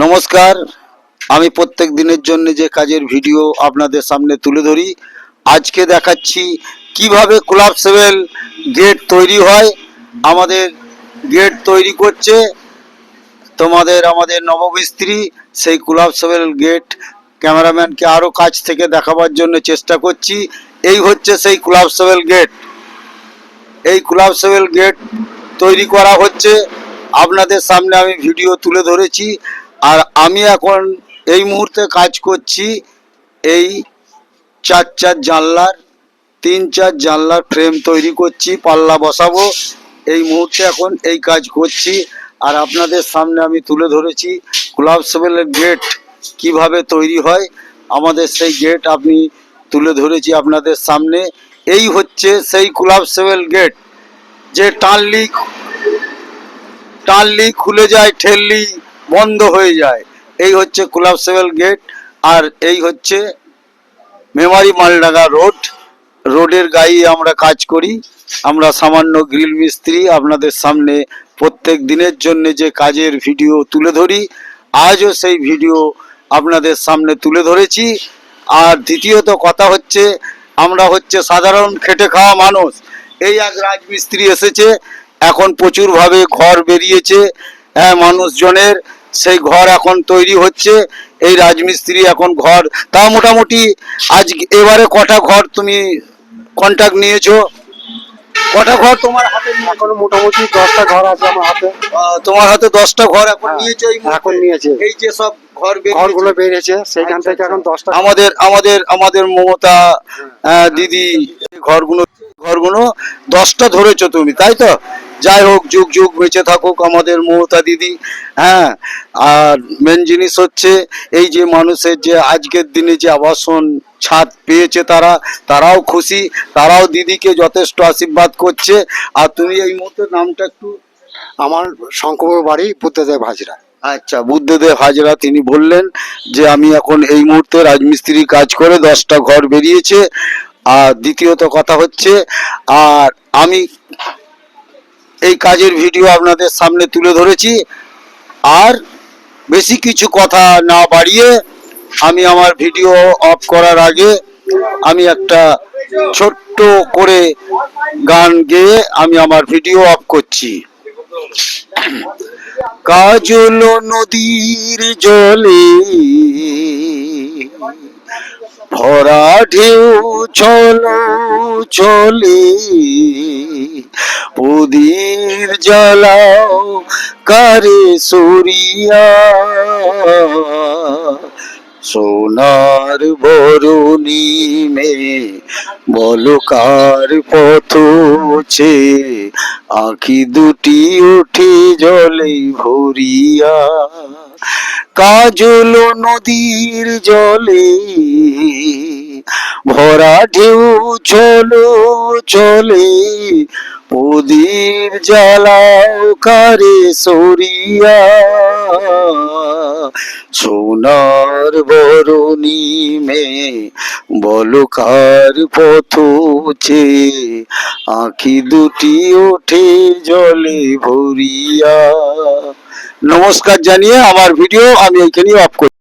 নমস্কার। আমি প্রত্যেক দিনের জন্য যে কাজের ভিডিও আপনাদের সামনে তুলে ধরি, আজকে দেখাচ্ছি কিভাবে কোলাপসেবল গেট তৈরি হয়। আমাদের গেট তৈরি করছে আমাদের নবমিস্ত্রি। সেই কোলাপসেবল গেট ক্যামেরাম্যানকে আরও কাছ থেকে দেখাবার জন্য চেষ্টা করছি। এই হচ্ছে সেই কোলাপসেবল গেট। এই কোলাপসেবল গেট তৈরি করা হচ্ছে, আপনাদের সামনে আমি ভিডিও তুলে ধরেছি। আর আমি এখন এই মুহূর্তে কাজ করছি এই 4 জানলার 3-4 জানলার ফ্রেম তৈরি করছি, পাল্লা বসাবো। এই মুহূর্তে এখন এই কাজ করছি আর আপনাদের সামনে আমি তুলে ধরেছি কোলাপসেবলের গেট কিভাবে তৈরি হয়। আমাদের সেই গেট আমি তুলে ধরেছি আপনাদের সামনে। এই হচ্ছে সেই কোলাপসেবল গেট, যে টানলি খুলে যায়, ঠেললি বন্ধ হয়ে যায়। এই হচ্ছে কোলাপসেবল গেট। আর এই হচ্ছে মেমারি মালডাঙ্গা রোডের গায়ে আমরা কাজ করি। আমরা সামান্য গ্রিল মিস্ত্রি, আপনাদের সামনে প্রত্যেক দিনের জন্য যে কাজের ভিডিও তুলে ধরি, আজও সেই ভিডিও আপনাদের সামনে তুলে ধরেছি। আর দ্বিতীয়ত কথা হচ্ছে, আমরা হচ্ছে সাধারণ খেটে খাওয়া মানুষ। এই এক রাজমিস্ত্রি এসেছে, এখন প্রচুরভাবে ঘর বেরিয়েছে মানুষজনের, সেই ঘর এখন তৈরি হচ্ছে। এই রাজমিস্ত্রি এখন ঘর তা মোটামুটি আজ এবারে কটা ঘর তুমি কন্ট্রাক্ট নিয়েছো? কটা ঘর তোমার হাতে? এখন মোটামুটি 10টা ঘর আছে আমার হাতে। তোমার হাতে 10টা ঘর এখন নিয়েছো? এখন নিয়েছে। এই যে সব ঘরগুলো বেরিয়েছে সেখান থেকে এখন 10টা। আমাদের মমতা দিদি ঘরগুলো 10টা ধরেছো তুমি, তাই তো? যাই হোক, যুগ যুগ বেঁচে থাকুক আমাদের মমতা দিদি। হ্যাঁ, আর মেন জিনিস হচ্ছে এই যে মানুষের যে আজকের দিনে যে আবাসন ছাদ পেয়েছে, তারাও খুশি, তারাও দিদিকে যথেষ্ট আশীর্বাদ করছে। আর তুমি এই মুহূর্তে নামটা একটু? আমার শঙ্করপুর বাড়ি, বুদ্ধদেব হাজরা। আচ্ছা, বুদ্ধদেব হাজরা। তিনি বললেন যে আমি এখন এই মুহূর্তে রাজমিস্ত্রি কাজ করে 10টা ঘর বেরিয়েছে। আর দ্বিতীয়ত কথা হচ্ছে, আর আমি এই কাজের ভিডিও আপনাদের সামনে তুলে ধরেছি। আর বেশি কিছু কথা না বাড়িয়ে আমি আমার ভিডিও অফ করার আগে আমি একটা ছোট্ট করে গান গেয়ে আমি আমার ভিডিও অফ করছি। কাজল নদীর জলে ভরা ঢেউ চলো চলে, প্রদীপ জ্বালাও কারে সরিয়া, সোনার বরুণী মে বলো কার পথ ছে, আঁখি দুটি উঠে জলে ভরিয়া। কাজল নদীর জলে ভরা ঢেউ চলো চলে, প্রদীপ জ্বালাও কারে সরিয়া, সোনার বরুণী মে বলো কার পথ ছে, আঁখি দুটি ওঠে জলে ভরিয়া। নমস্কার জানিয়ে আমার ভিডিও আমি এইখানেই অফ করি।